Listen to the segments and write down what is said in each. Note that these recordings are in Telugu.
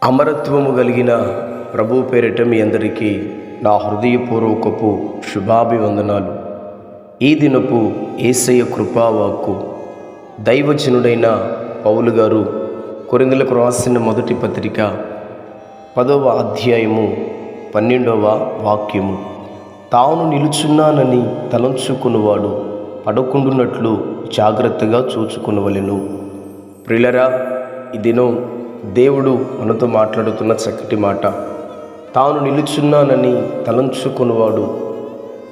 అమరత్వము కలిగిన ప్రభు పేరిట మీ అందరికీ నా హృదయపూర్వకపు శుభాభివందనాలు. ఈ దినపు యేసయ్య కృపావాక్కు దైవజనుడైన పౌలు గారు కొరింథీయులకు రాసిన మొదటి పత్రిక 10వ అధ్యాయము 12వ వాక్యము. తాను నిలుచున్నానని తలంచుకున్నవాడు పడకుండునట్లు జాగ్రత్తగా చూచుకొనవలెను. ప్రియులారా, ఈ దినం దేవుడు మనతో మాట్లాడుతున్న చక్కటి మాట. తాను నిలుచున్నానని తలంచుకున్నవాడు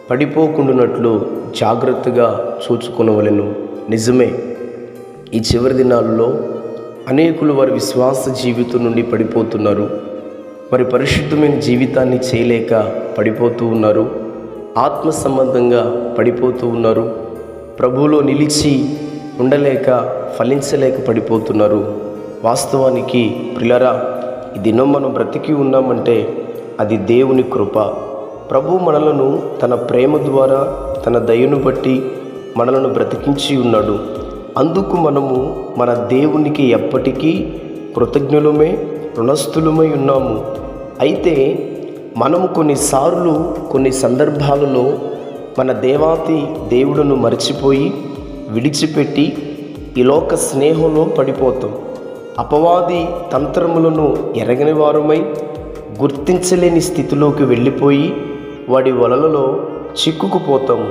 పడిపోకుండానట్లు జాగ్రత్తగా చూచుకొనవలెను. నిజమే, ఈ చివరి దినాల్లో అనేకులు వారి విశ్వాస జీవితం నుండి పడిపోతున్నారు. వారి పరిశుద్ధమైన జీవితాన్ని చేయలేక పడిపోతూ ఉన్నారు. ఆత్మ సంబంధంగా పడిపోతూ ఉన్నారు. ప్రభువులో నిలిచి ఉండలేక ఫలించలేక పడిపోతున్నారు. వాస్తవానికి ప్రియులారా, ఈ దినం మనం బ్రతికి ఉన్నామంటే అది దేవుని కృప. ప్రభు మనలను తన ప్రేమ ద్వారా, తన దయను బట్టి మనలను బ్రతికించి ఉన్నాడు. అందుకు మనము మన దేవునికి ఎప్పటికీ కృతజ్ఞులమే, రుణస్థులమై ఉన్నాము. అయితే మనము కొన్నిసార్లు కొన్ని సందర్భాలలో మన దేవాతి దేవుడును మరిచిపోయి విడిచిపెట్టి ఈ లోక స్నేహంలో పడిపోతాం. అపవాది తంత్రములను ఎరగని వారమై గుర్తించలేని స్థితిలోకి వెళ్ళిపోయి వాడి వలలలో చిక్కుకుపోతాము.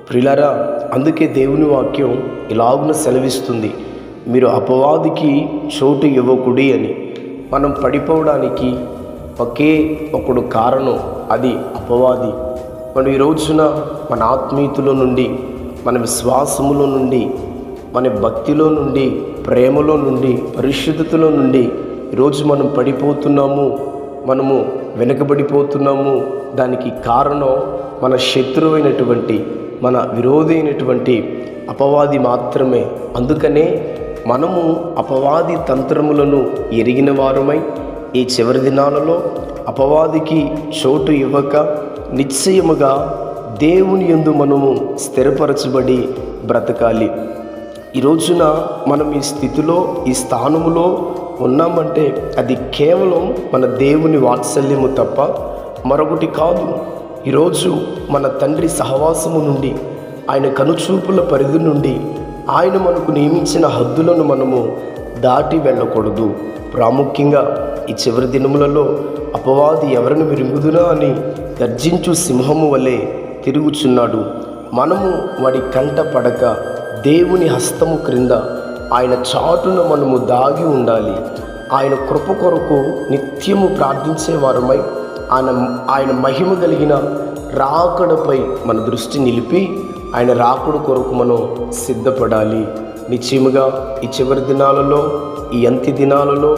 ప్రియులారా, అందుకే దేవుని వాక్యం ఇలాగున సెలవిస్తుంది, మీరు అపవాదికి చోటు ఇవ్వకుడి అని. మనం పడిపోవడానికి ఒకే ఒకడు కారణం, అది అపవాది. మనం ఈ రోజున మన ఆత్మీయతలో నుండి, మన విశ్వాసములో నుండి, మన భక్తిలో నుండి, ప్రేమలో నుండి, పరిశుద్ధతలో నుండి ఈరోజు మనం పడిపోతున్నాము, మనము వెనకబడిపోతున్నాము. దానికి కారణం మన శత్రువైనటువంటి, మన విరోధి అయినటువంటి అపవాది మాత్రమే. అందుకనే మనము అపవాది తంత్రములను ఎరిగిన వారమై ఈ చివరి దినాలలో అపవాదికి చోటు ఇవ్వక నిశ్చయముగా దేవుని యందు మనము స్థిరపరచబడి బ్రతకాలి. ఈ రోజున మనం ఈ స్థితిలో, ఈ స్థానములో ఉన్నామంటే అది కేవలం మన దేవుని వాత్సల్యము తప్ప మరొకటి కాదు. ఈరోజు మన తండ్రి సహవాసము నుండి, ఆయన కనుచూపుల పరిధి నుండి, ఆయన మనకు నియమించిన హద్దులను మనము దాటి వెళ్ళకూడదు. ప్రాముఖ్యంగా ఈ చివరి దినములలో అపవాది ఎవరిని విరుగుదునా అని గర్జించు సింహము వలె తిరుగుచున్నాడు. మనము వాడి కంట పడక దేవుని హస్తము క్రింద ఆయన చాటున మనము దాగి ఉండాలి. ఆయన కృప కొరకు నిత్యము ప్రార్థించే వారమై ఆయన మహిమ కలిగిన రాకడపై మన దృష్టి నిలిపి ఆయన రాకడ కొరకు మనం సిద్ధపడాలి. నిశ్చయముగా ఈ చివరి దినాలలో, ఈ అంత్య దినాలలో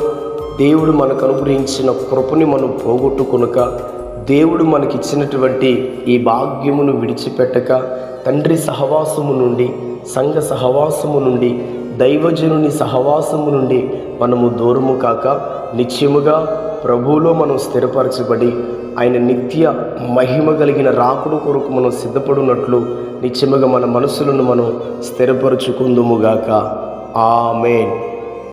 దేవుడు మనకు అనుగ్రహించిన కృపని మనం పోగొట్టుకొనక, దేవుడు మనకిచ్చినటువంటి ఈ భాగ్యమును విడిచిపెట్టక, తండ్రి సహవాసము నుండి, సంఘ సహవాసము నుండి, దైవజనుని సహవాసము నుండి మనము దూరము కాక నిత్యముగా ప్రభువులో మనం స్థిరపరచబడి ఆయన నిత్య మహిమ కలిగిన రాకుడు కొరకు మనం సిద్ధపడినట్లు నిత్యముగా మన మనసులను మనం స్థిరపరచుకుందుముగాక. ఆమేన్.